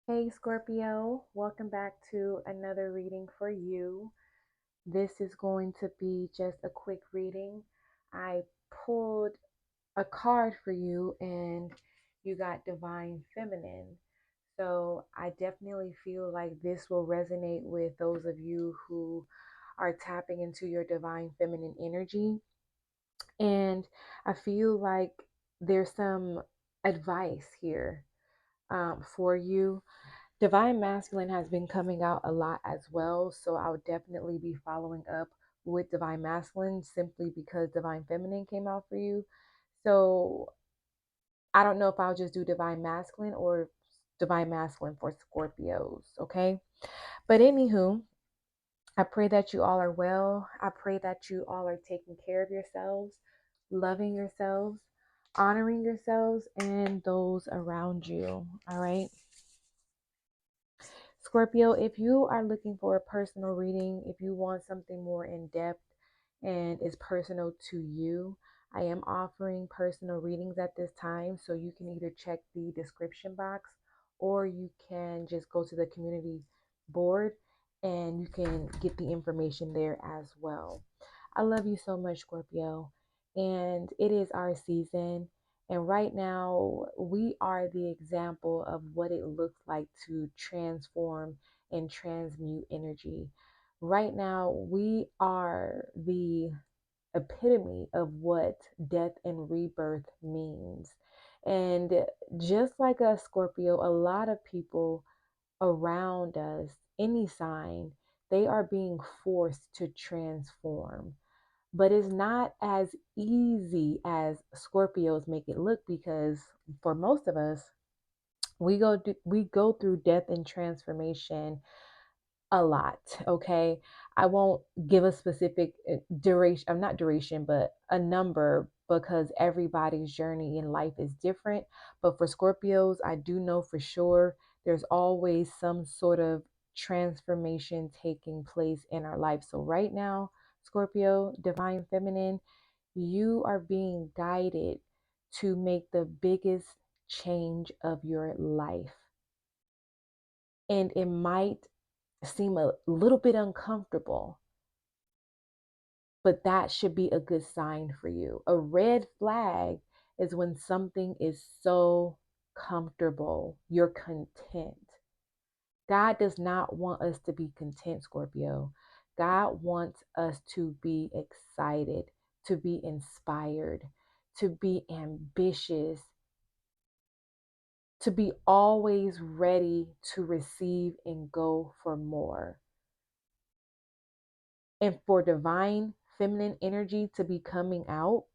Hey Scorpio, welcome back to another reading for you. This is going to be just a quick reading. I pulled a card for you and you got Divine Feminine. So I definitely feel like this will resonate with those of you who are tapping into your Divine Feminine energy. And I feel like there's some advice here for you. Divine Masculine has been coming out a lot as well, so I would definitely be following up with Divine Masculine simply because Divine Feminine came out for you. So I don't know if I'll just do Divine Masculine or Divine Masculine for Scorpios, okay? But anywho, I pray that you all are well. I pray that you all are taking care of yourselves, loving yourselves, honoring yourselves, and those around you, all right? Scorpio, if you are looking for a personal reading, if you want something more in depth and is personal to you, I am offering personal readings at this time. So you can either check the description box or you can just go to the community board and you can get the information there as well. I love you so much, Scorpio. And it is our season. And right now, we are the example of what it looks like to transform and transmute energy. Right now, we are the epitome of what death and rebirth means. And just like us, Scorpio, a lot of people around us, any sign, they are being forced to transform. But it's not as easy as Scorpios make it look because for most of us, we go through death and transformation a lot. Okay, I won't give a specific duration. I'm not duration, but a number because everybody's journey in life is different. But for Scorpios, I do know for sure there's always some sort of transformation taking place in our life. So right now, Scorpio, Divine Feminine, you are being guided to make the biggest change of your life. And it might seem a little bit uncomfortable, but that should be a good sign for you. A red flag is when something is so comfortable, you're content. God does not want us to be content, Scorpio. God wants us to be excited, to be inspired, to be ambitious, to be always ready to receive and go for more. And for divine feminine energy to be coming out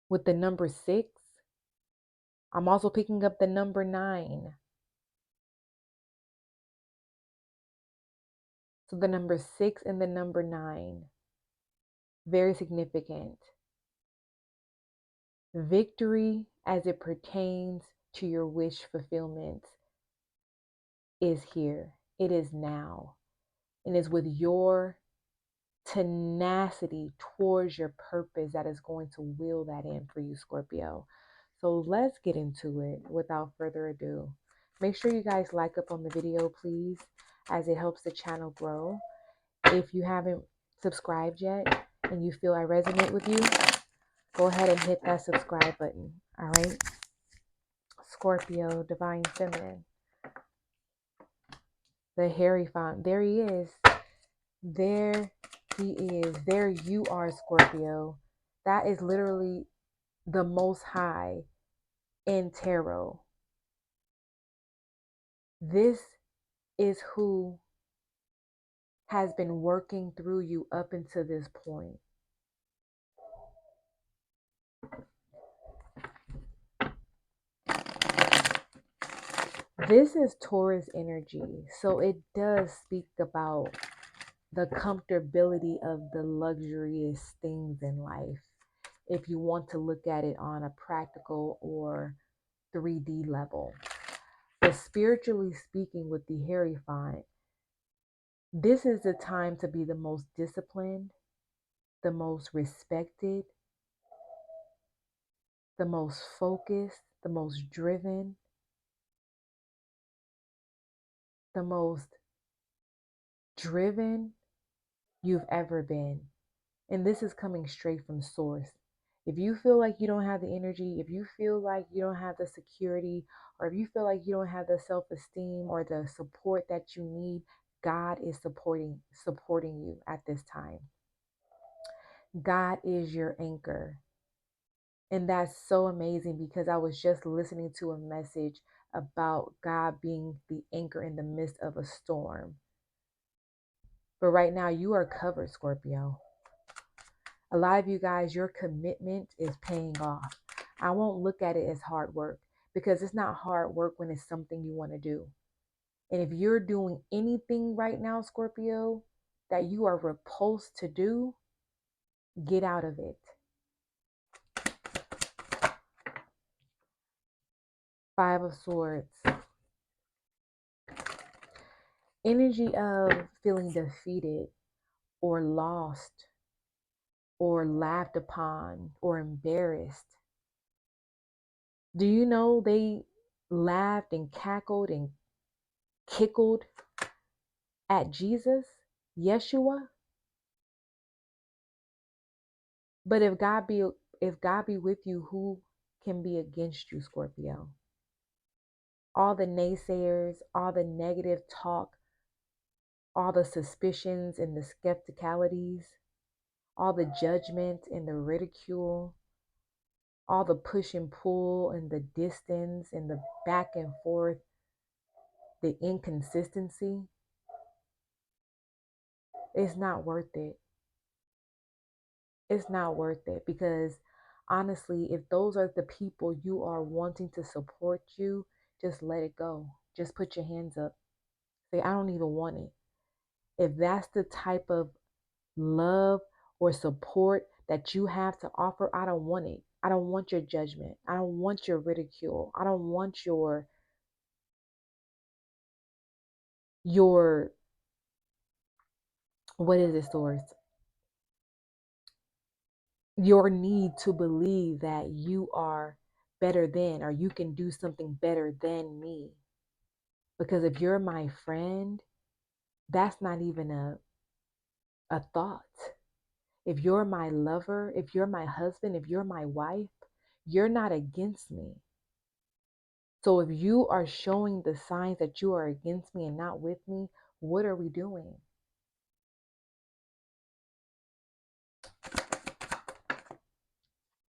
with the number 6, I'm also picking up the number 9. So the number 6 and the number 9, very significant. Victory as it pertains to your wish fulfillment is here. It is now. And is with your tenacity towards your purpose that is going to will that in for you, Scorpio. So let's get into it without further ado. Make sure you guys like up on the video, please, as it helps the channel grow. If you haven't subscribed yet and you feel I resonate with you, go ahead and hit that subscribe button. All right. Scorpio, Divine Feminine, the Hierophant. There he is. There he is. There you are, Scorpio. That is literally the most high in tarot. This is who has been working through you up until this point. This is Taurus energy. So it does speak about the comfortability of the luxurious things in life. If you want to look at it on a practical or 3D level. But spiritually speaking, with the Hierophant, this is the time to be the most disciplined, the most respected, the most focused, the most driven, the most driven you've ever been. And this is coming straight from source. If you feel like you don't have the energy, if you feel like you don't have the security, or if you feel like you don't have the self-esteem or the support that you need, God is supporting you at this time. God is your anchor. And that's so amazing because I was just listening to a message about God being the anchor in the midst of a storm. But right now you are covered, Scorpio. A lot of you guys, your commitment is paying off. I won't look at it as hard work because it's not hard work when it's something you want to do. And if you're doing anything right now, Scorpio, that you are repulsed to do, get out of it. Five of Swords. Energy of feeling defeated or lost or laughed upon or embarrassed. Do you know they laughed and cackled and kickled at Jesus, Yeshua? But if God be with you, who can be against you, Scorpio? All the naysayers, all the negative talk, all the suspicions and the skepticalities, all the judgment and the ridicule, all the push and pull and the distance and the back and forth, the inconsistency, it's not worth it. It's not worth it because honestly, if those are the people you are wanting to support you, just let it go. Just put your hands up. Say, I don't even want it. If that's the type of love or support that you have to offer, I don't want it. I don't want your judgment. I don't want your ridicule. I don't want your what is it, source? Your need to believe that you are better than or you can do something better than me. Because if you're my friend, that's not even a thought. If you're my lover, if you're my husband, if you're my wife, you're not against me. So if you are showing the signs that you are against me and not with me, what are we doing?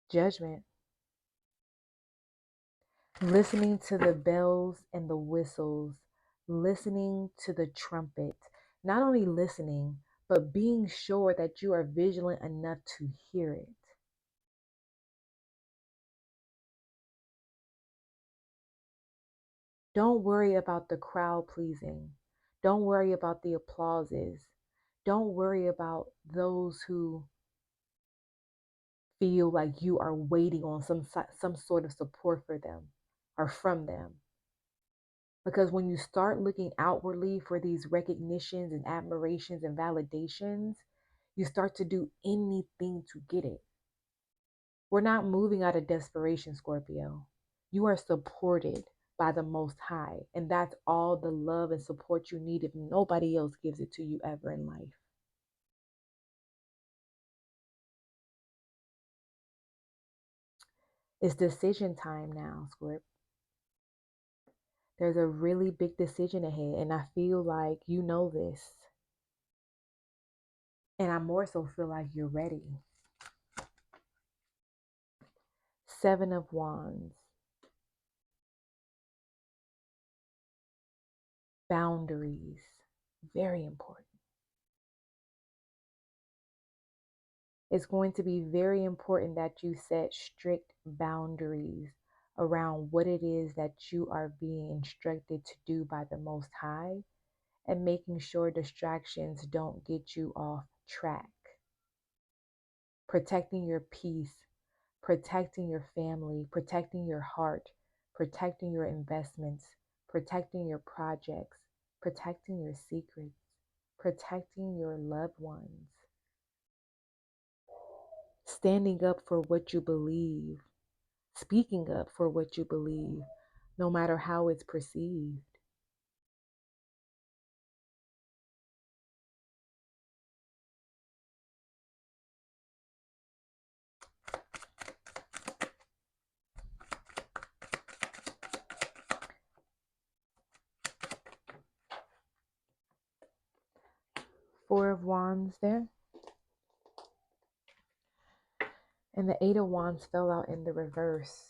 Judgment. Listening to the bells and the whistles, listening to the trumpet, not only listening, but being sure that you are vigilant enough to hear it. Don't worry about the crowd pleasing. Don't worry about the applauses. Don't worry about those who feel like you are waiting on some sort of support for them or from them. Because when you start looking outwardly for these recognitions and admirations and validations, you start to do anything to get it. We're not moving out of desperation, Scorpio. You are supported by the Most High, and that's all the love and support you need if nobody else gives it to you ever in life. It's decision time now, Scorp. There's a really big decision ahead, and I feel like you know this. And I more so feel like you're ready. Seven of Wands. Boundaries. Very important. It's going to be very important that you set strict boundaries around what it is that you are being instructed to do by the Most High and making sure distractions don't get you off track. Protecting your peace, protecting your family, protecting your heart, protecting your investments, protecting your projects, protecting your secrets, protecting your loved ones. Standing up for what you believe, speaking up for what you believe, no matter how it's perceived. Four of Wands there. And the Eight of Wands fell out in the reverse.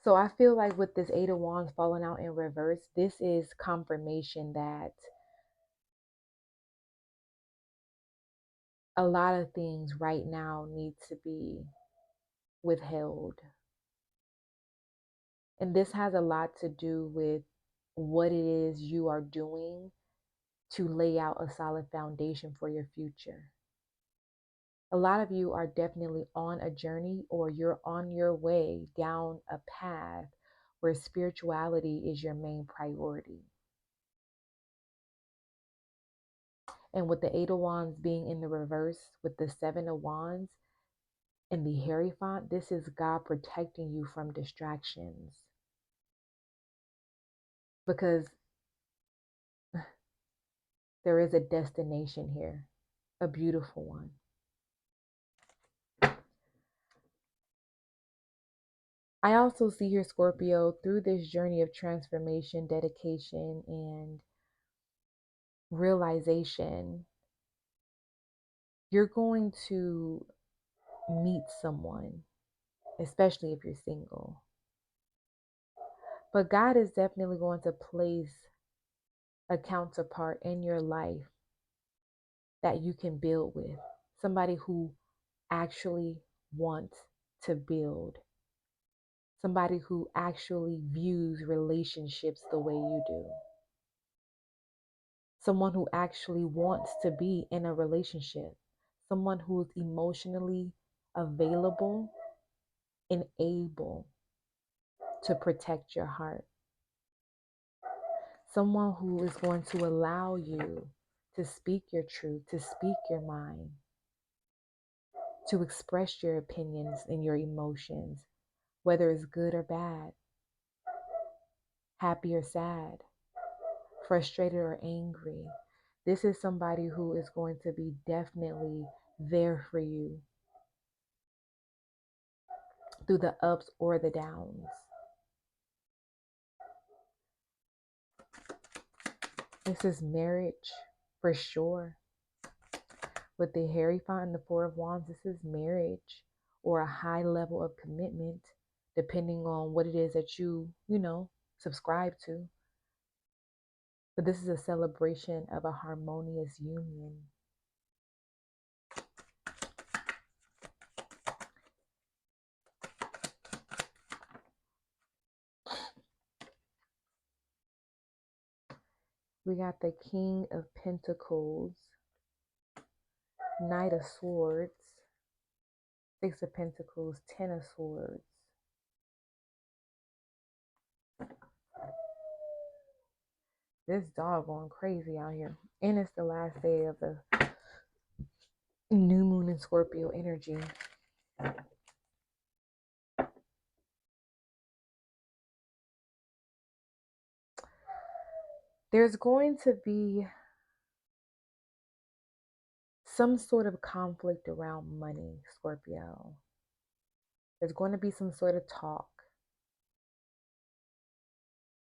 So I feel like with this Eight of Wands falling out in reverse, this is confirmation that a lot of things right now need to be withheld. And this has a lot to do with what it is you are doing to lay out a solid foundation for your future. A lot of you are definitely on a journey, or you're on your way down a path where spirituality is your main priority. And with the Eight of Wands being in the reverse, with the Seven of Wands and the Hierophant, this is God protecting you from distractions. Because there is a destination here, a beautiful one. I also see here, Scorpio, through this journey of transformation, dedication, and realization, you're going to meet someone, especially if you're single. But God is definitely going to place a counterpart in your life that you can build with. Somebody who actually wants to build. Somebody who actually views relationships the way you do. Someone who actually wants to be in a relationship. Someone who is emotionally available and able to protect your heart. Someone who is going to allow you to speak your truth, to speak your mind, to express your opinions and your emotions, whether it's good or bad, happy or sad, frustrated or angry. This is somebody who is going to be definitely there for you through the ups or the downs. This is marriage for sure. With the Hierophant and the Four of Wands, this is marriage or a high level of commitment, depending on what it is that you subscribe to. But this is a celebration of a harmonious union. We got the King of Pentacles, Knight of Swords, Six of Pentacles, Ten of Swords. This dog going crazy out here. And it's the last day of the new moon in Scorpio energy. There's going to be some sort of conflict around money, Scorpio. There's going to be some sort of talk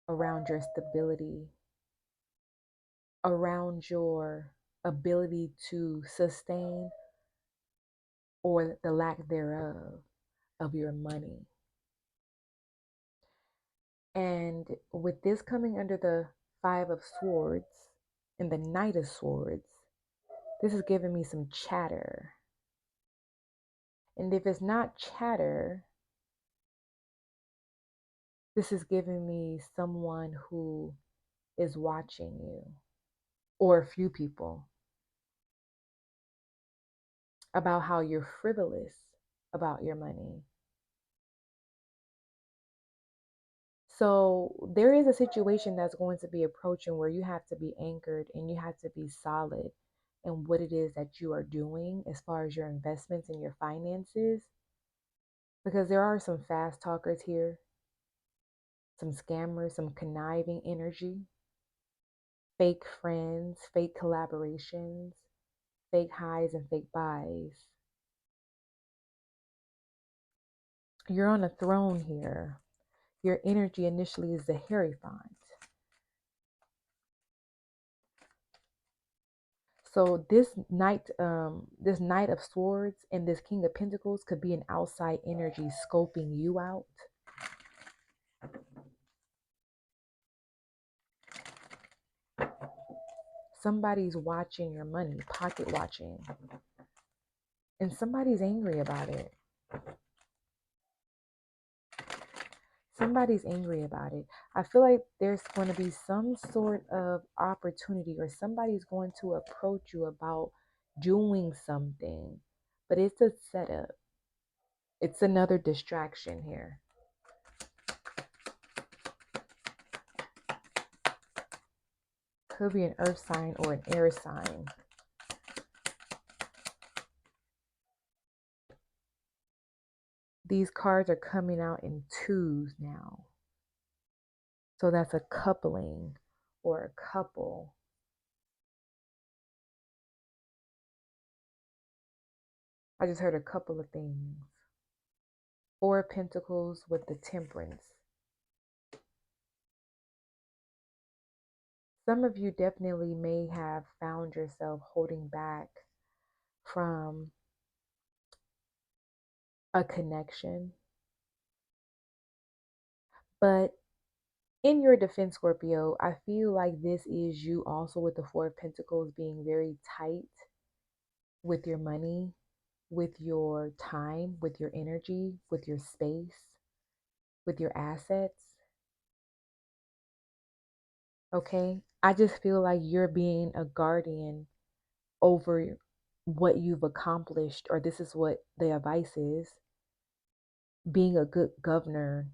around your stability, around your ability to sustain or the lack thereof of your money. And with this coming under the Five of Swords and the Knight of Swords, this is giving me some chatter. And if it's not chatter, this is giving me someone who is watching you, or a few people, about how you're frivolous about your money. So there is a situation that's going to be approaching where you have to be anchored and you have to be solid in what it is that you are doing as far as your investments and your finances. Because there are some fast talkers here, some scammers, some conniving energy, fake friends, fake collaborations, fake highs and fake buys. You're on a throne here. Your energy initially is the Hierophant. So this Knight of Swords and this King of Pentacles could be an outside energy scoping you out. Somebody's watching your money, pocket watching, and somebody's angry about it. Somebody's angry about it. I feel like there's going to be some sort of opportunity, or somebody's going to approach you about doing something, but it's a setup. It's another distraction here. Could be an earth sign or an air sign. These cards are coming out in twos now. So that's a coupling or a couple. I just heard a couple of things. Four of Pentacles with the Temperance. Some of you definitely may have found yourself holding back from a connection. But in your defense, Scorpio, I feel like this is you also with the Four of Pentacles being very tight with your money, with your time, with your energy, with your space, with your assets. Okay? I just feel like you're being a guardian over what you've accomplished, or this is what the advice is. Being a good governor,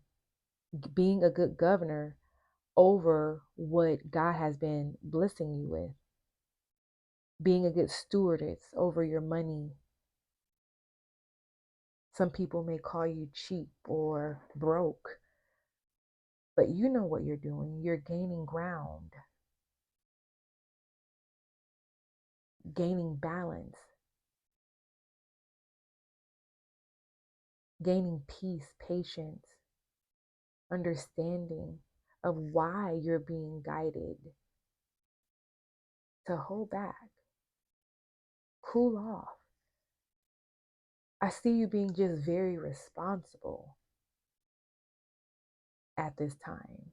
over what God has been blessing you with. Being a good stewardess over your money. Some people may call you cheap or broke, but you know what you're doing. You're gaining ground, gaining balance, gaining peace, patience, understanding of why you're being guided to hold back, cool off. I see you being just very responsible at this time.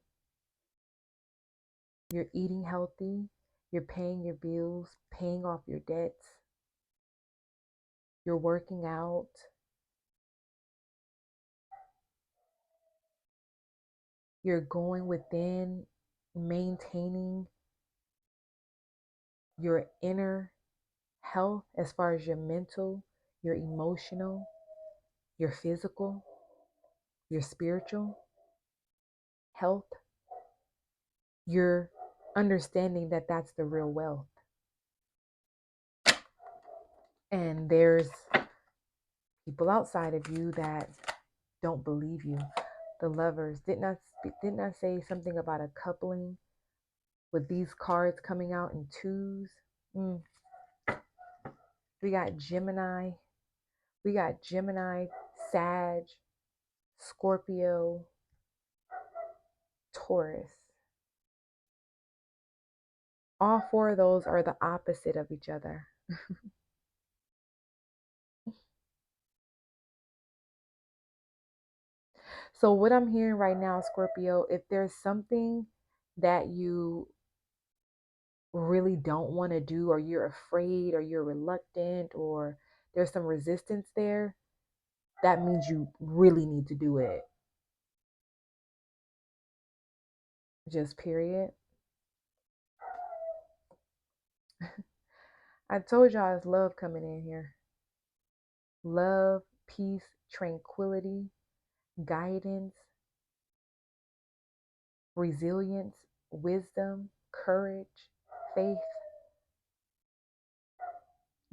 You're eating healthy, you're paying your bills, paying off your debts, you're working out, you're going within, maintaining your inner health as far as your mental, your emotional, your physical, your spiritual health. You're understanding that that's the real wealth. And there's people outside of you that don't believe you. The Lovers, didn't I say something about a coupling with these cards coming out in twos? We got Gemini, Sag, Scorpio, Taurus. All four of those are the opposite of each other. So what I'm hearing right now, Scorpio, if there's something that you really don't want to do, or you're afraid, or you're reluctant, or there's some resistance there, that means you really need to do it. Just period. I told y'all it's love coming in here. Love, peace, tranquility, guidance, resilience, wisdom, courage, faith,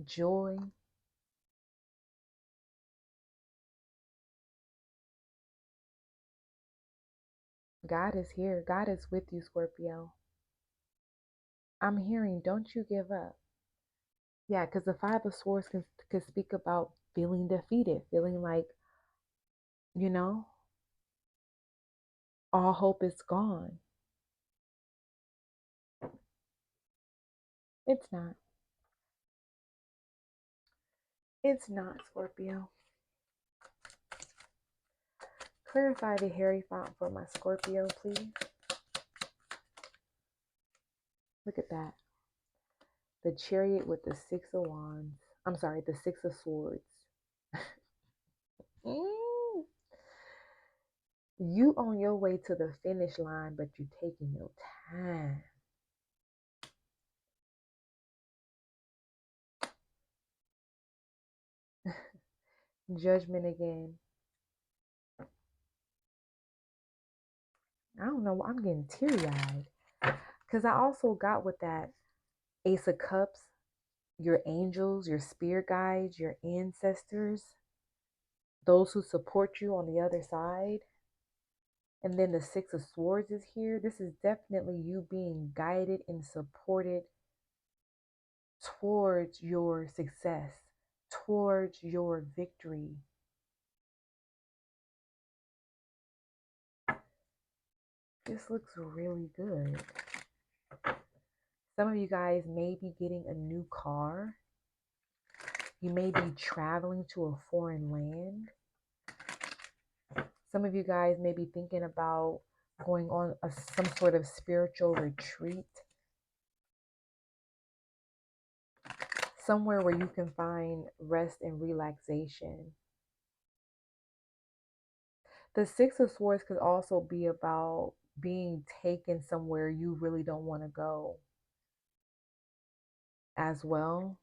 joy. God is here. God is with you, Scorpio. I'm hearing, don't you give up. Yeah, because the Five of Swords can speak about feeling defeated, feeling like, you know, all hope is gone. It's not. It's not, Scorpio. Clarify the Harry font for my Scorpio, please. Look at that. The Chariot with the Six of Wands. I'm sorry, the Six of Swords. You on your way to the finish line, but you're taking your time. Judgment again. I don't know. I'm getting teary-eyed. Because I also got with that Ace of Cups, your angels, your spirit guides, your ancestors, those who support you on the other side. And then the Six of Swords is here. This is definitely you being guided and supported towards your success, towards your victory. This looks really good. Some of you guys may be getting a new car. You may be traveling to a foreign land. Some of you guys may be thinking about going on some sort of spiritual retreat. Somewhere where you can find rest and relaxation. The Six of Swords could also be about being taken somewhere you really don't want to go as well.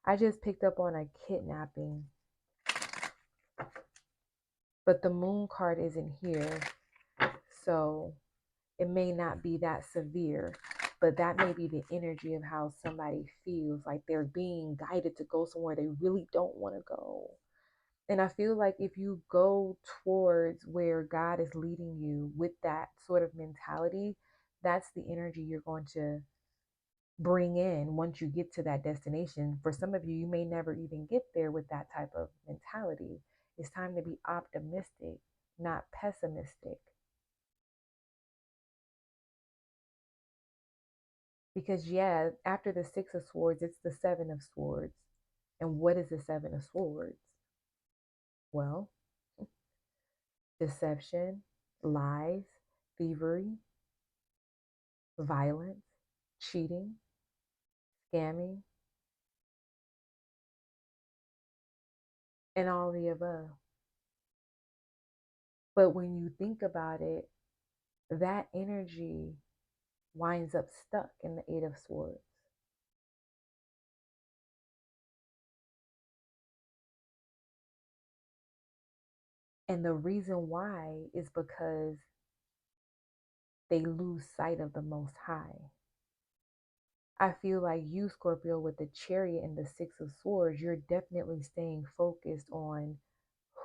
I just picked up on a kidnapping, but the Moon card isn't here, so it may not be that severe, but that may be the energy of how somebody feels, like they're being guided to go somewhere they really don't want to go. And I feel like if you go towards where God is leading you with that sort of mentality, that's the energy you're going to bring in once you get to that destination. For some of you, you may never even get there with that type of mentality. It's time to be optimistic, not pessimistic. Because, yeah, after the Six of Swords, it's the Seven of Swords. And what is the Seven of Swords? Well, deception, lies, thievery, violence, cheating, scamming, and all the above. But when you think about it, that energy winds up stuck in the Eight of Swords. And the reason why is because they lose sight of the Most High. I feel like you, Scorpio, with the Chariot and the Six of Swords, you're definitely staying focused on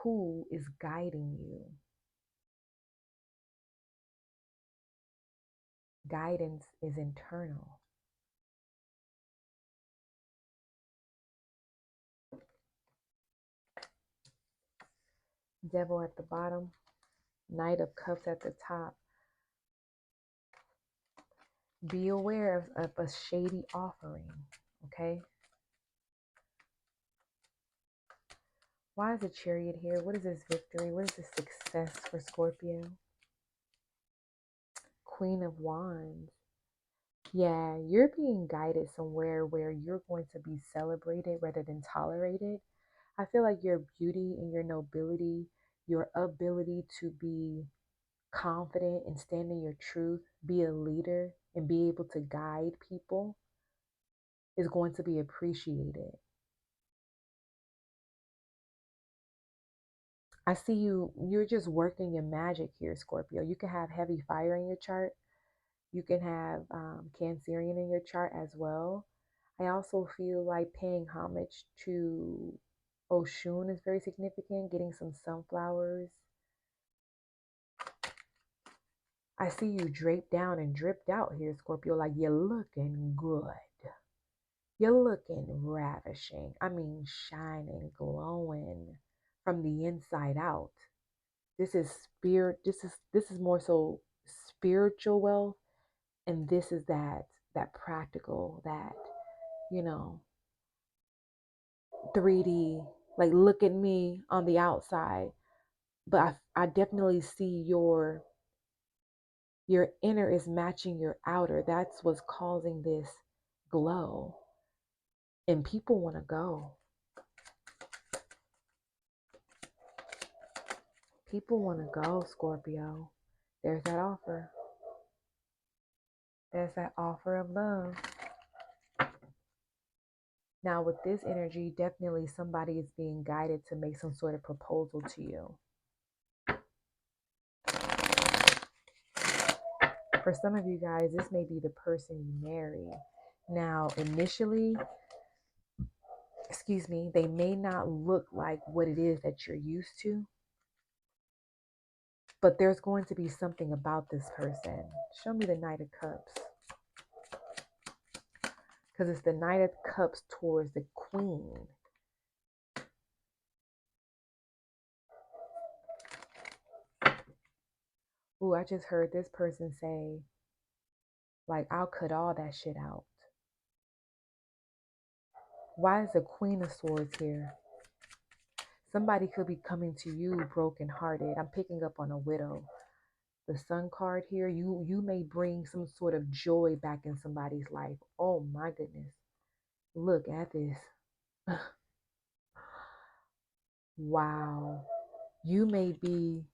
who is guiding you. Guidance is internal. Devil at the bottom, Knight of Cups at the top. Be aware of a shady offering, okay? Why is the Chariot here? What is this victory? What is this success for Scorpio? Queen of Wands. Yeah, you're being guided somewhere where you're going to be celebrated rather than tolerated. I feel like your beauty and your nobility, your ability to be confident and stand in your truth, be a leader, and be able to guide people is going to be appreciated. I see you're just working your magic here, Scorpio. You can have heavy fire in your chart. You can have Cancerian in your chart as well. I also feel like paying homage to Oshun is very significant, getting some sunflowers. I see you draped down and dripped out here, Scorpio, like you're looking good. You're looking ravishing. I mean, shining, glowing from the inside out. This is spirit. This is more so spiritual wealth, and this is that that practical, that, you know, 3D, like look at me on the outside. But I definitely see your inner is matching your outer. That's what's causing this glow. And people want to go. People want to go, Scorpio. There's that offer. There's that offer of love. Now, with this energy, definitely somebody is being guided to make some sort of proposal to you. For some of you guys, this may be the person you marry. Now, initially, they may not look like what it is that you're used to, but there's going to be something about this person. Show me the Knight of Cups. Because it's the Knight of Cups towards the Queen. Ooh, I just heard this person say, like, I'll cut all that shit out. Why is the Queen of Swords here? Somebody could be coming to you brokenhearted. I'm picking up on a widow. The Sun card here, you may bring some sort of joy back in somebody's life. Oh my goodness. Look at this. Wow. You may be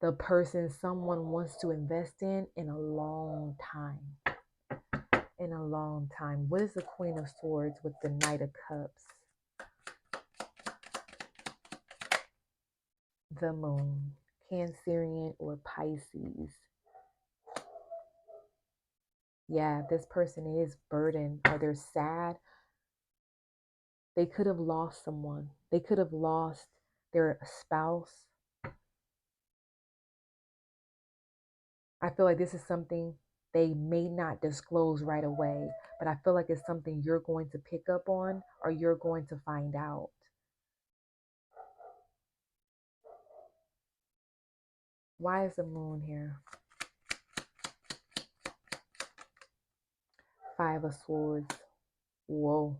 the person someone wants to invest in a long time. In a long time. What is the Queen of Swords with the Knight of Cups? The Moon. Cancerian or Pisces. Yeah, this person is burdened or they're sad. They could have lost someone. They could have lost their spouse. I feel like this is something they may not disclose right away, but I feel like it's something you're going to pick up on or you're going to find out. Why is the Moon here? Five of Swords. Whoa.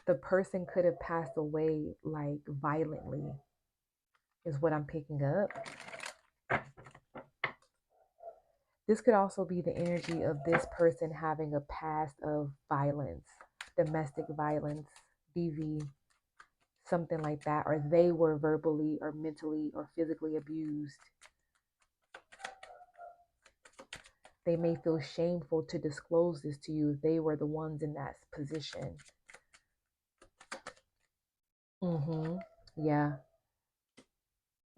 The person could have passed away like violently is what I'm picking up. This could also be the energy of this person having a past of violence, domestic violence, DV, something like that, or they were verbally or mentally or physically abused. They may feel shameful to disclose this to you if they were the ones in that position. Yeah.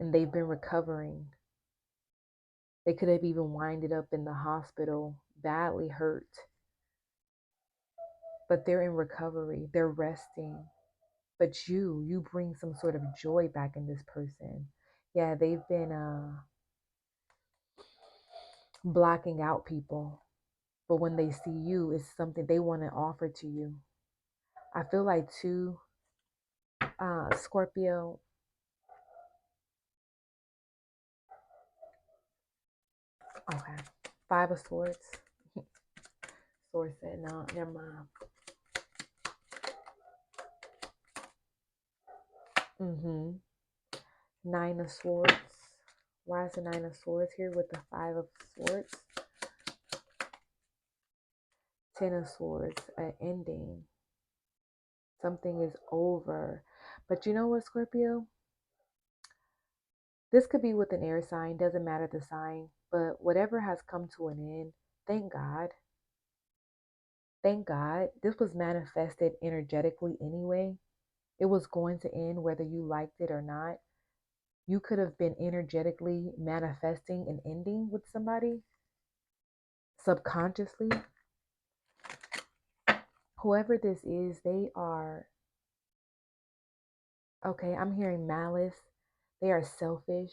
And they've been recovering. They could have even winded up in the hospital, badly hurt. But they're in recovery. They're resting. But you bring some sort of joy back in this person. Yeah, they've been blocking out people. But when they see you, it's something they want to offer to you. I feel like too, Scorpio, okay, Five of Swords. Sword said, no, never mind. Nine of Swords. Why is the Nine of Swords here with the Five of Swords? Ten of Swords, an ending. Something is over. But you know what, Scorpio? This could be with an air sign, doesn't matter the sign, but whatever has come to an end, thank God. Thank God. This was manifested energetically anyway. It was going to end whether you liked it or not. You could have been energetically manifesting an ending with somebody subconsciously. Whoever this is, they are, okay, I'm hearing malice. They are selfish.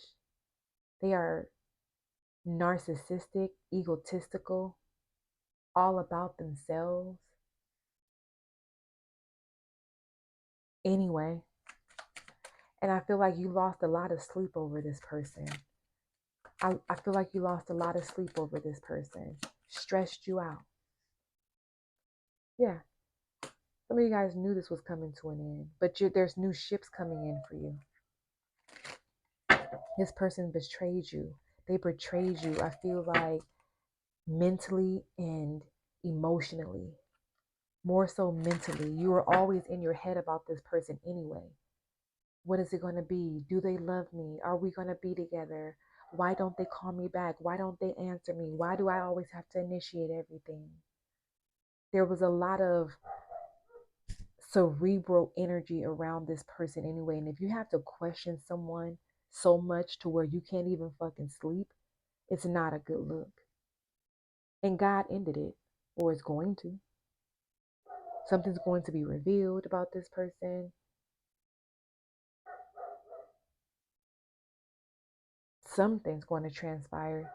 They are narcissistic, egotistical, all about themselves. Anyway, and I feel like you lost a lot of sleep over this person. I feel like you lost a lot of sleep over this person, stressed you out. Yeah, some of you guys knew this was coming to an end, but there's new ships coming in for you. This person betrayed you. They betrayed you. I feel like mentally and emotionally, more so mentally. You were always in your head about this person anyway. What is it going to be? Do they love me? Are we going to be together? Why don't they call me back? Why don't they answer me? Why do I always have to initiate everything? There was a lot of cerebral energy around this person anyway. And if you have to question someone so much to where you can't even fucking sleep, it's not a good look. And God ended it, or is going to. Something's going to be revealed about this person. Something's going to transpire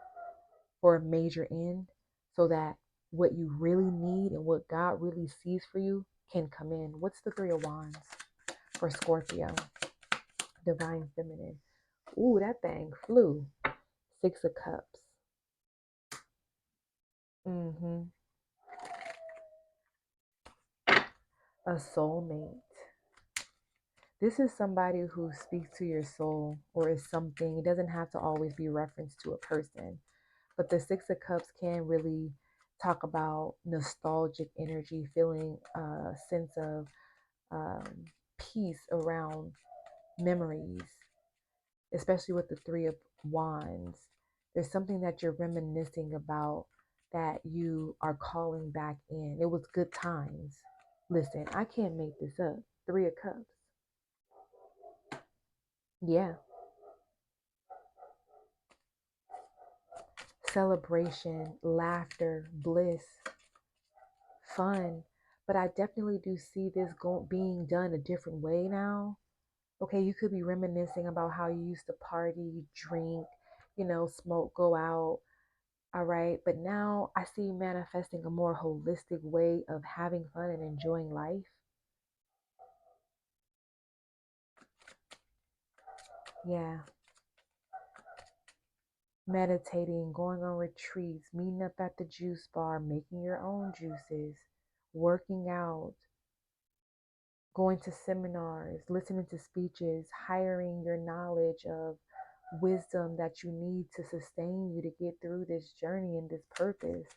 for a major end so that what you really need and what God really sees for you can come in. What's the Three of Wands for Scorpio? Divine Feminine. Ooh, that thing flew. Six of Cups. A soulmate. This is somebody who speaks to your soul or is something. It doesn't have to always be referenced to a person. But the Six of Cups can really talk about nostalgic energy, feeling a sense of peace around memories, especially with the Three of Wands. There's something that you're reminiscing about that you are calling back in. It was good times. Listen, I can't make this up. Three of Cups. Yeah. Celebration, laughter, bliss, fun. But I definitely do see this being done a different way now. Okay, you could be reminiscing about how you used to party, drink, smoke, go out. All right. But now I see you manifesting a more holistic way of having fun and enjoying life. Yeah. Meditating, going on retreats, meeting up at the juice bar, making your own juices, working out, going to seminars, listening to speeches, hiring your knowledge of wisdom that you need to sustain you to get through this journey and this purpose.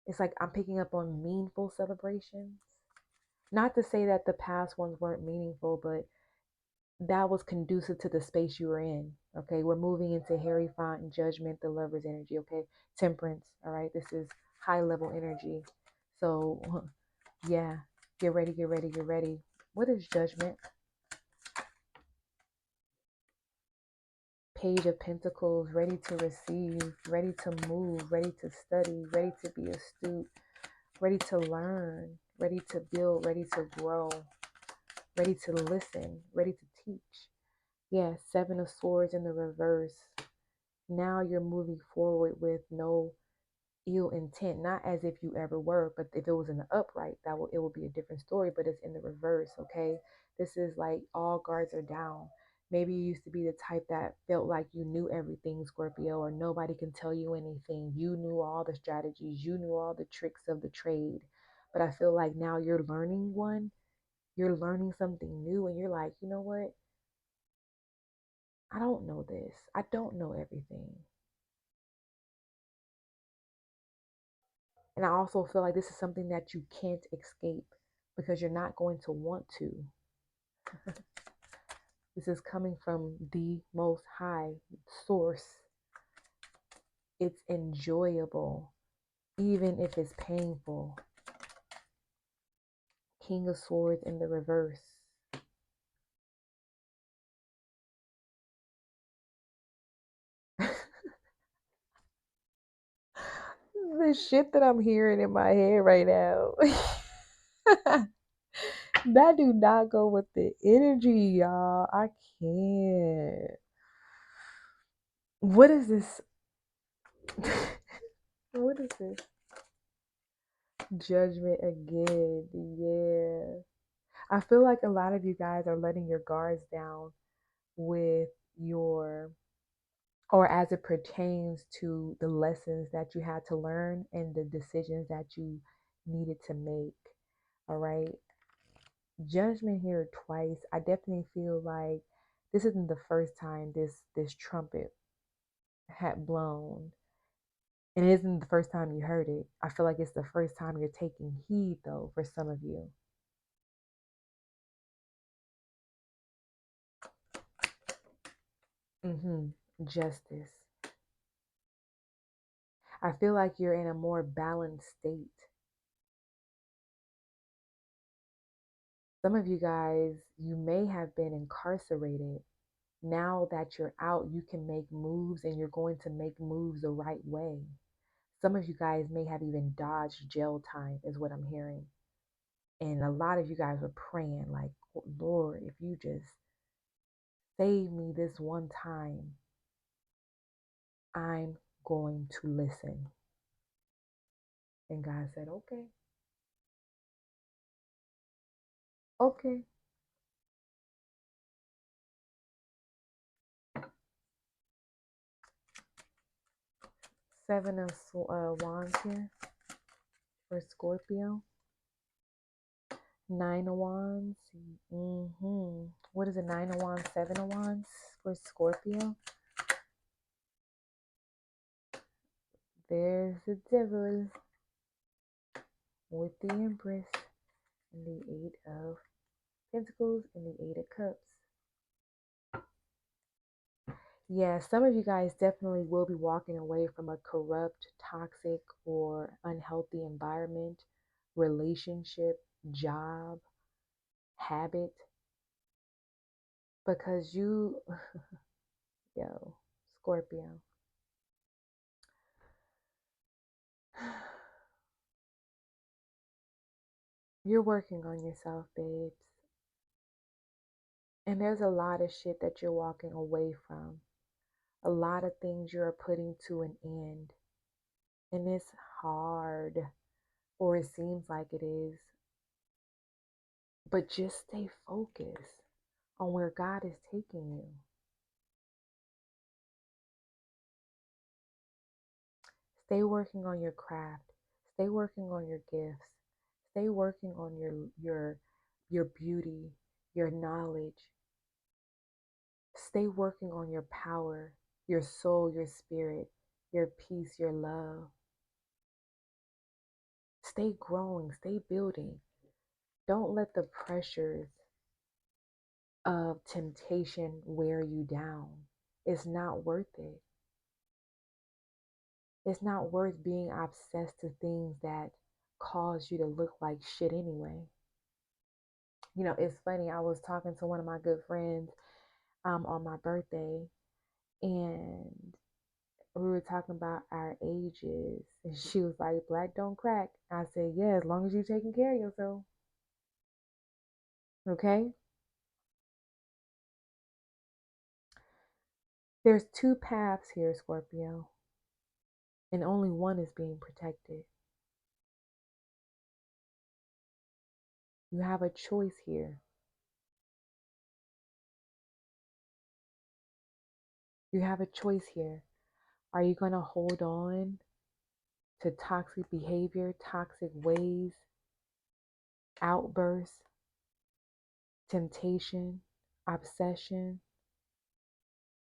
It's like I'm picking up on meaningful celebrations. Not to say that the past ones weren't meaningful, but that was conducive to the space you were in. Okay, we're moving into Harry Font, Judgment, the Lover's energy. Okay, Temperance. All right, this is high level energy. So, yeah, get ready, get ready, get ready. What is Judgment? Page of Pentacles, ready to receive, ready to move, ready to study, ready to be astute, ready to learn, ready to build, ready to grow, ready to listen, ready to teach. Yeah, Seven of Swords in the reverse. Now you're moving forward with no ill intent, not as if you ever were, but if it was in the upright, it will be a different story, but it's in the reverse. Okay, this is like all guards are down. Maybe you used to be the type that felt like you knew everything, Scorpio, or nobody can tell you anything. You knew all the strategies, you knew all the tricks of the trade. But I feel like now you're learning something new, and you're like, you know what, I don't know this, I don't know everything. And I also feel like this is something that you can't escape because you're not going to want to. This is coming from the most high source. It's enjoyable, even if it's painful. King of Swords in the reverse. The shit that I'm hearing in my head right now. That do not go with the energy, y'all. I can't. What is this? What is this? Judgment again. Yeah. I feel like a lot of you guys are letting your guards down with your or as it pertains to the lessons that you had to learn and the decisions that you needed to make. All right. Judgment here twice. I definitely feel like this isn't the first time this trumpet had blown. And it isn't the first time you heard it. I feel like it's the first time you're taking heed though for some of you. Justice. I feel like you're in a more balanced state. Some of you guys, you may have been incarcerated. Now that you're out, you can make moves and you're going to make moves the right way. Some of you guys may have even dodged jail time, is what I'm hearing. And a lot of you guys are praying, like, "Oh, Lord, if you just save me this one time, I'm going to listen." And God said, okay, okay. Seven of Wands here for Scorpio. Nine of Wands. What is it? Nine of Wands, Seven of Wands for Scorpio. There's the Devil with the Empress and the Eight of Pentacles and the Eight of Cups. Yeah, some of you guys definitely will be walking away from a corrupt, toxic, or unhealthy environment, relationship, job, habit, because you, yo, Scorpio, you're working on yourself, babes. And there's a lot of shit that you're walking away from. A lot of things you're putting to an end. And it's hard, or it seems like it is. But just stay focused on where God is taking you. Stay working on your craft. Stay working on your gifts. Stay working on your beauty, your knowledge. Stay working on your power, your soul, your spirit, your peace, your love. Stay growing, stay building. Don't let the pressures of temptation wear you down. It's not worth it. It's not worth being obsessed to things that cause you to look like shit anyway. You know, it's funny. I was talking to one of my good friends on my birthday, and we were talking about our ages. And she was like, "Black don't crack." I said, "Yeah, as long as you're taking care of yourself." Okay? There's two paths here, Scorpio, and only one is being protected. You have a choice here. You have a choice here. Are you going to hold on to toxic behavior, toxic ways, outbursts, temptation, obsession,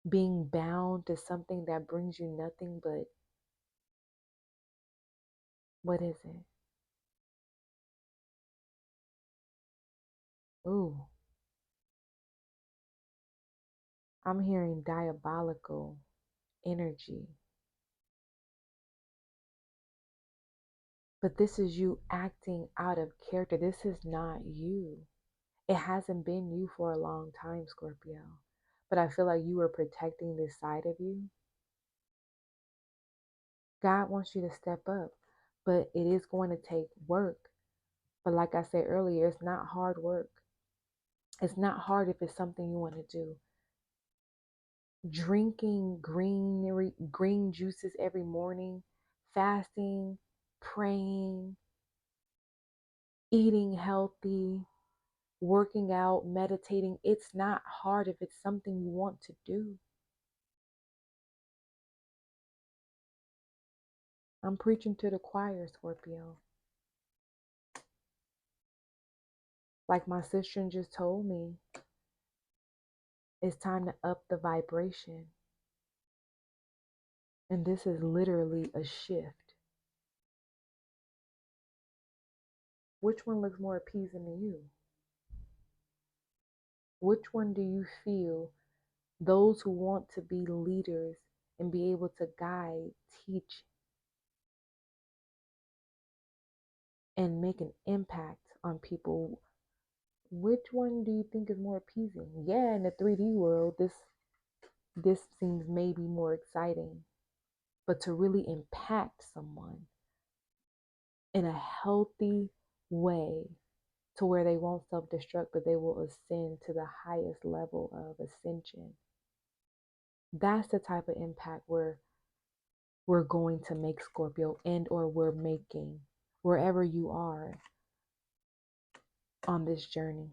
being bound to something that brings you nothing but, what is it? Ooh, I'm hearing diabolical energy. But this is you acting out of character. This is not you. It hasn't been you for a long time, Scorpio. But I feel like you are protecting this side of you. God wants you to step up, but it is going to take work. But like I said earlier, it's not hard work. It's not hard if it's something you want to do. Drinking green juices every morning, fasting, praying, eating healthy, working out, meditating, it's not hard if it's something you want to do. I'm preaching to the choir, Scorpio. Like my sister just told me, it's time to up the vibration. And this is literally a shift. Which one looks more appeasing to you? Which one do you feel those who want to be leaders and be able to guide, teach, and make an impact on people? Which one do you think is more appeasing? Yeah, in the 3D world, this seems maybe more exciting. But to really impact someone in a healthy way to where they won't self-destruct, but they will ascend to the highest level of ascension. That's the type of impact we're going to make, Scorpio, and or we're making wherever you are on this journey.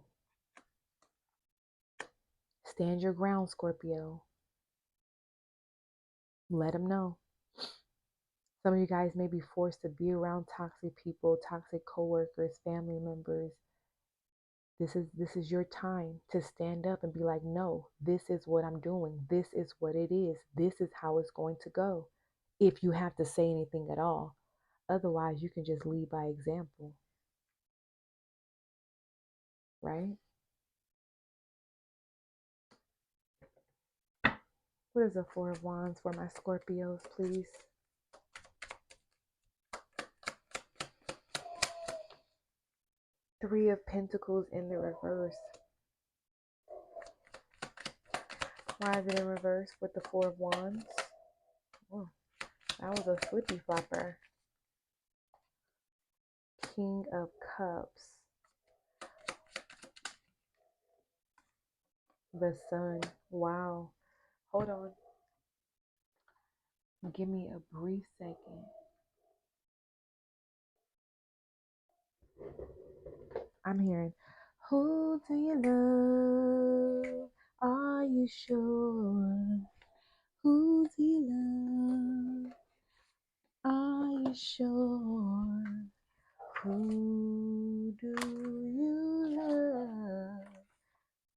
Stand your ground, Scorpio. Let them know. Some of you guys may be forced to be around toxic people, toxic coworkers, family members. This is your time to stand up and be like, no, this is what I'm doing. This is what it is. This is how it's going to go. If you have to say anything at all. Otherwise, you can just lead by example. Right? What is the Four of Wands for my Scorpios, please? Three of Pentacles in the reverse. Why is it in reverse with the Four of Wands? Oh, that was a flippy flopper. King of Cups. The Sun. Wow. Hold on. Give me a brief second. I'm hearing, who do you love? Are you sure? Who do you love? Are you sure? Who do you love?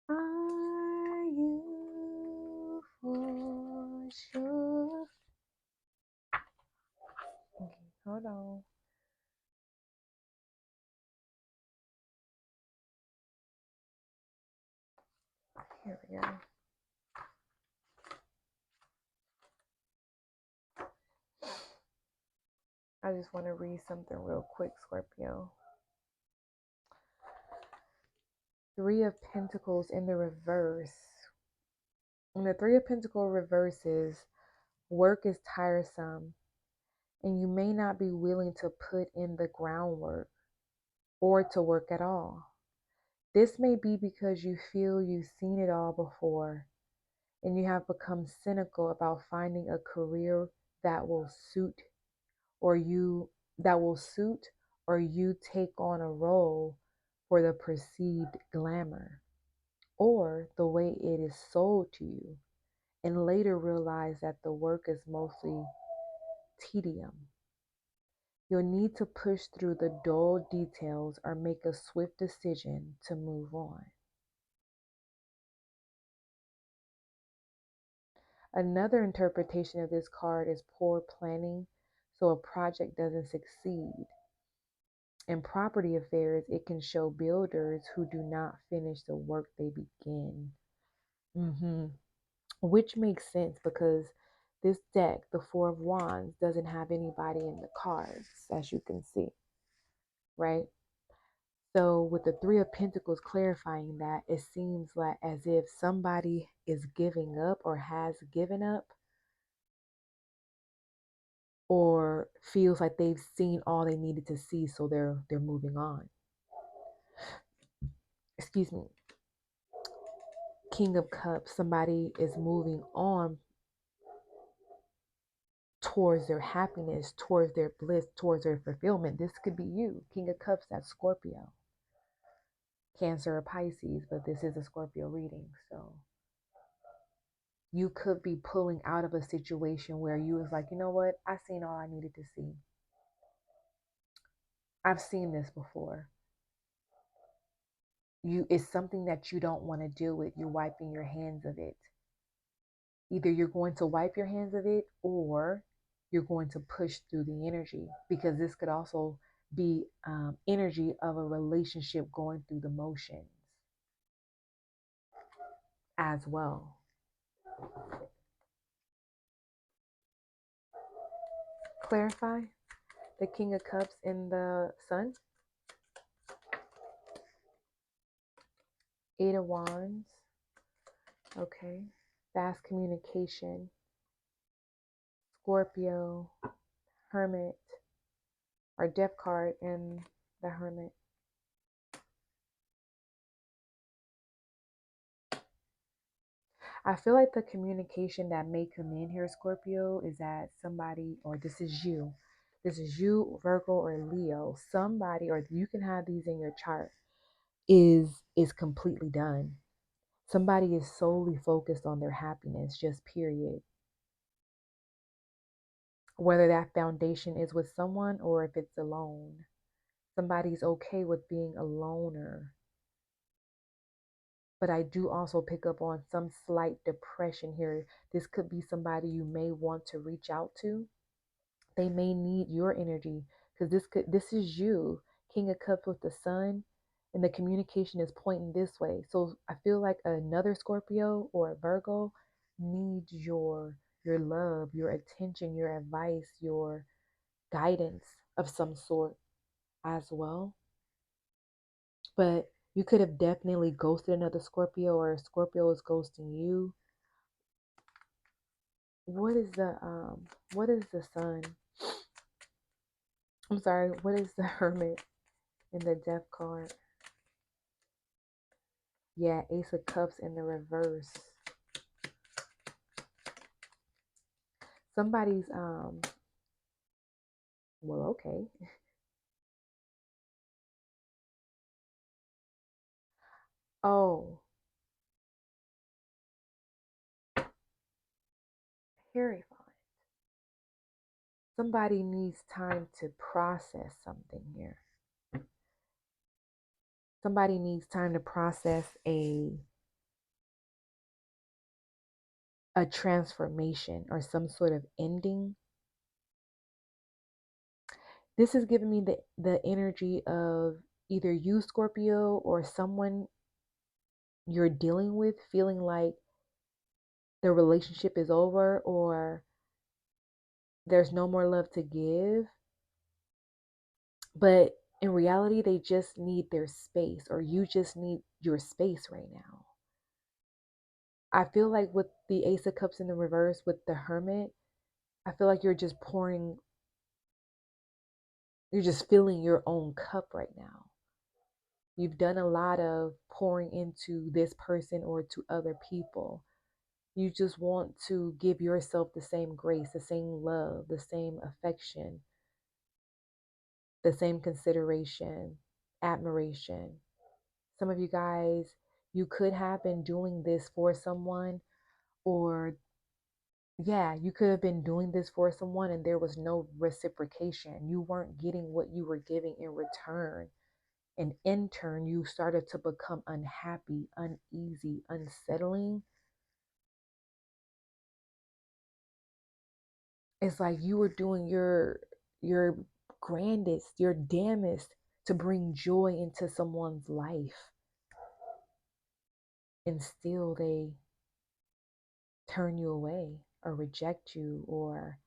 Are you for sure? Okay, hold on. Here we go. I just want to read something real quick, Scorpio. Three of Pentacles in the reverse. When the Three of Pentacles reverses, work is tiresome, and you may not be willing to put in the groundwork or to work at all. This may be because you feel you've seen it all before, and you have become cynical about finding a career that will suit or you take on a role for the perceived glamour or the way it is sold to you, and later realize that the work is mostly tedium. You'll need to push through the dull details or make a swift decision to move on. Another interpretation of this card is poor planning, so a project doesn't succeed. In property affairs, it can show builders who do not finish the work they begin. Which makes sense because this deck, the Four of Wands, doesn't have anybody in the cards, as you can see, right? So with the Three of Pentacles clarifying that, it seems like as if somebody is giving up or has given up or feels like they've seen all they needed to see, so they're moving on. Excuse me. King of Cups, somebody is moving on towards their happiness, towards their bliss, towards their fulfillment. This could be you. King of Cups, that's Scorpio. Cancer or Pisces, but this is a Scorpio reading, so you could be pulling out of a situation where you was like, you know what? I seen all I needed to see. I've seen this before. It's something that you don't want to deal with. You're wiping your hands of it. Either you're going to wipe your hands of it or you're going to push through the energy, because this could also be energy of a relationship going through the motions as well. Clarify the King of Cups and the Sun. Eight of Wands. Okay. Fast communication. Scorpio. Hermit. Our Death card and the Hermit. I feel like the communication that may come in here, Scorpio, is that somebody, or this is you, Virgo or Leo, somebody, or you can have these in your chart, is completely done. Somebody is solely focused on their happiness, just period. Whether that foundation is with someone or if it's alone. Somebody's okay with being a loner. But I do also pick up on some slight depression here. This could be somebody you may want to reach out to. They may need your energy, because this is you, King of Cups with the Sun, and the communication is pointing this way. So I feel like another Scorpio or a Virgo needs your love, your attention, your advice, your guidance of some sort as well. But you could have definitely ghosted another Scorpio, or Scorpio is ghosting you. What is the Sun? I'm sorry, what is the Hermit in the Death card? Yeah, Ace of Cups in the reverse. Somebody's well, okay. Oh, Harry Font. Somebody needs time to process something here. Somebody needs time to process a transformation or some sort of ending. This is giving me the energy of either you, Scorpio, or someone you're dealing with feeling like the relationship is over, or there's no more love to give. But in reality, they just need their space, or you just need your space right now. I feel like with the Ace of Cups in the reverse, with the Hermit, I feel like you're just filling your own cup right now. You've done a lot of pouring into this person or to other people. You just want to give yourself the same grace, the same love, the same affection, the same consideration, admiration. Some of you guys, you could have been doing this for someone, or yeah, you could have been doing this for someone and there was no reciprocation. You weren't getting what you were giving in return. And in turn, you started to become unhappy, uneasy, unsettling. It's like you were doing your grandest, your damnest to bring joy into someone's life. And still they turn you away or reject you or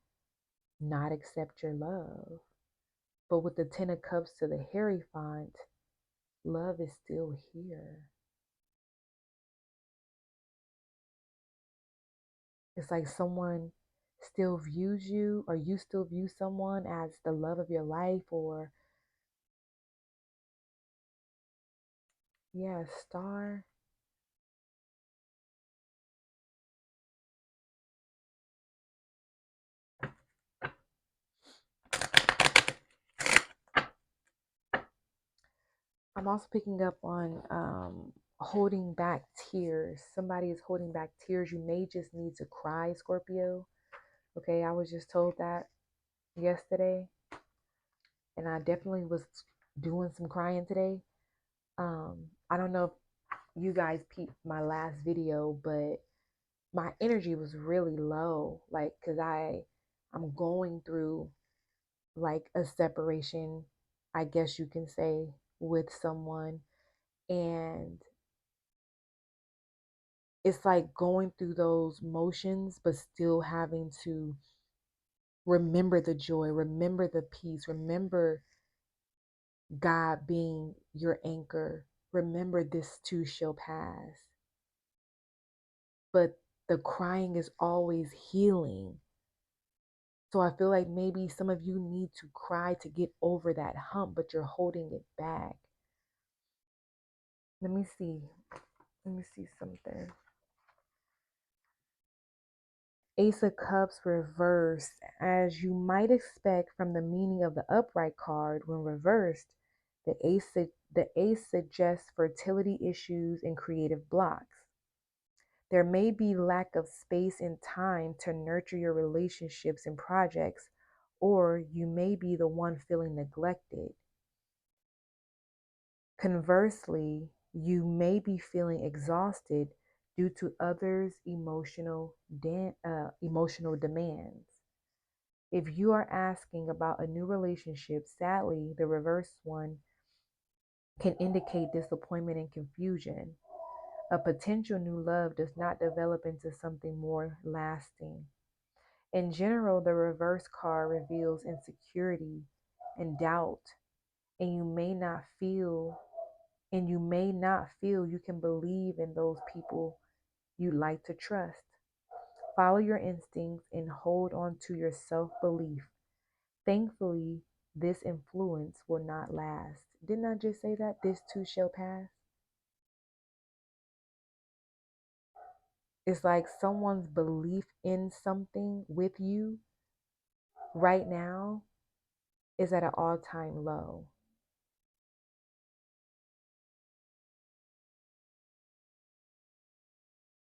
not accept your love. But with the Ten of Cups to the Hierophant, love is still here. It's like someone still views you, or you still view someone as the love of your life, or yeah, Star. I'm also picking up on holding back tears. Somebody is holding back tears. You may just need to cry, Scorpio. Okay, I was just told that yesterday, and I definitely was doing some crying today. I don't know if you guys peeped my last video, but my energy was really low, like, because I'm going through like a separation, I guess you can say, with someone. And it's like going through those motions, but still having to remember the joy, remember the peace, remember God being your anchor. Remember this too shall pass. But the crying is always healing. So I feel like maybe some of you need to cry to get over that hump, but you're holding it back. Let me see. Let me see something. Ace of Cups reversed. As you might expect from the meaning of the upright card, when reversed, the ace suggests fertility issues and creative blocks. There may be lack of space and time to nurture your relationships and projects, or you may be the one feeling neglected. Conversely, you may be feeling exhausted due to others' emotional demands. If you are asking about a new relationship, sadly, the reverse one can indicate disappointment and confusion. A potential new love does not develop into something more lasting. In general, the reverse card reveals insecurity and doubt, and you may not feel you can believe in those people you like to trust. Follow your instincts and hold on to your self-belief. Thankfully, this influence will not last. Didn't I just say that? This too shall pass. It's like someone's belief in something with you right now is at an all-time low.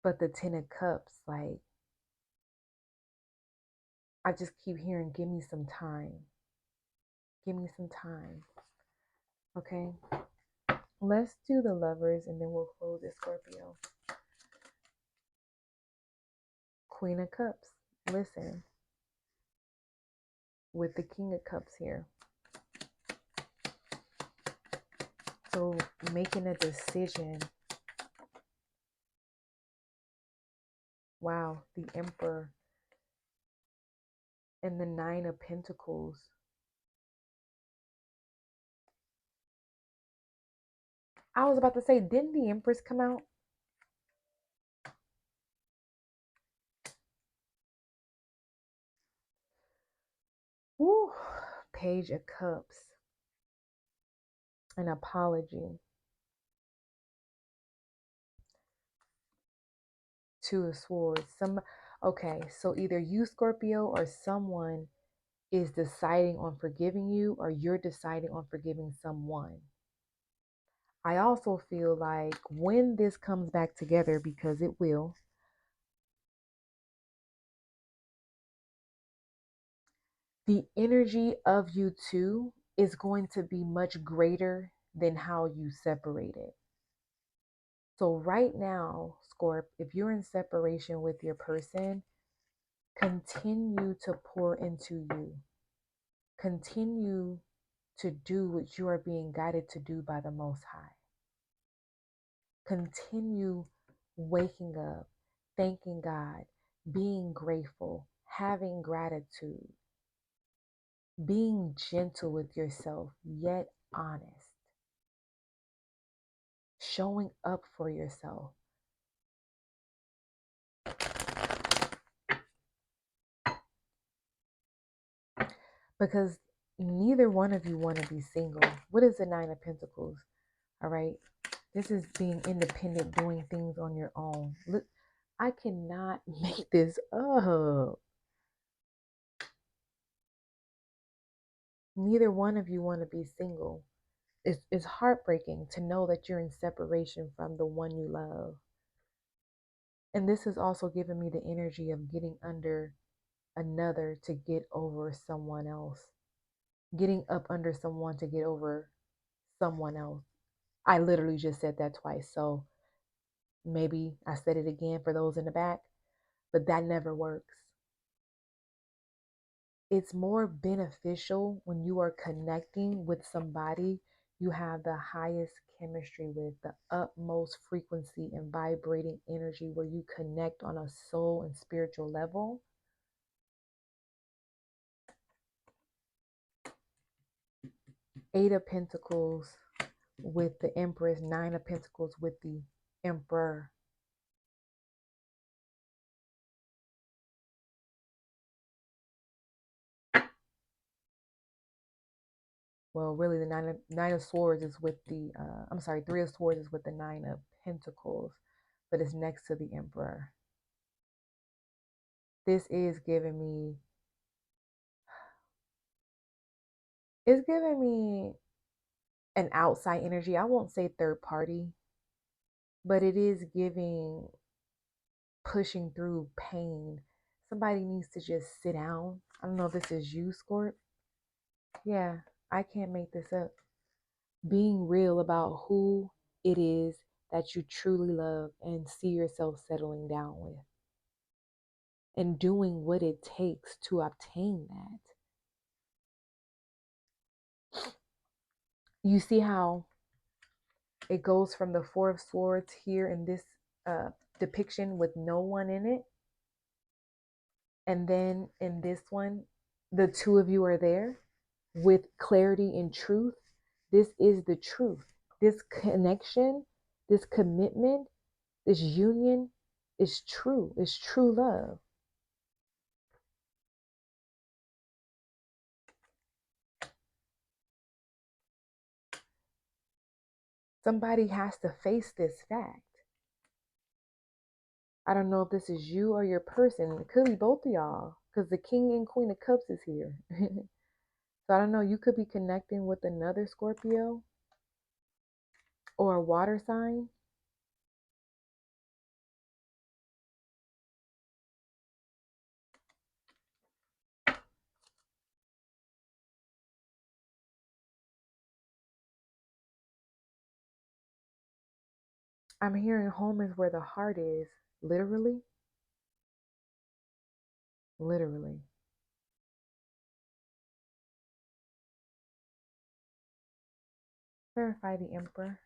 But the Ten of Cups, like, I just keep hearing, give me some time. Give me some time. Okay? Let's do the Lovers and then we'll close it, Scorpio. Queen of Cups. Listen. With the King of Cups here. So making a decision. Wow, the Emperor and the Nine of Pentacles. I was about to say, didn't the Empress come out? Woo. Page of Cups. An apology. Two of Swords. Okay, so either you, Scorpio, or someone is deciding on forgiving you, or you're deciding on forgiving someone. I also feel like when this comes back together, because it will, the energy of you two is going to be much greater than how you separated. So right now, Scorp, if you're in separation with your person, continue to pour into you. Continue to do what you are being guided to do by the Most High. Continue waking up, thanking God, being grateful, having gratitude, being gentle with yourself, yet honest, showing up for yourself. Because neither one of you want to be single. What is the Nine of Pentacles? All right. This is being independent, doing things on your own. Look, I cannot make this up. Neither one of you want to be single. It's heartbreaking to know that you're in separation from the one you love. And this has also given me the energy of getting under another to get over someone else, getting up under someone to get over someone else. I literally just said that twice. So maybe I said it again for those in the back, but that never works. It's more beneficial when you are connecting with somebody you have the highest chemistry with, the utmost frequency and vibrating energy, where you connect on a soul and spiritual level. Eight of Pentacles with the Empress, Nine of Pentacles with the Emperor. Well, really, the nine of Swords is with the, I'm sorry, Three of Swords is with the Nine of Pentacles, but it's next to the Emperor. This is giving me, it's giving me an outside energy. I won't say third party, but it is giving pushing through pain. Somebody needs to just sit down. I don't know if this is you, Scorp. Yeah, I can't make this up. Being real about who it is that you truly love and see yourself settling down with, and doing what it takes to obtain that. You see how it goes from the Four of Swords here in this depiction with no one in it, and then in this one, the two of you are there with clarity and truth. This is the truth. This connection, this commitment, this union is true. It's true love. Somebody has to face this fact. I don't know if this is you or your person. It could be both of y'all, because the King and Queen of Cups is here. So I don't know. You could be connecting with another Scorpio or a water sign. I'm hearing home is where the heart is. Literally. Literally. Clarify the Emperor.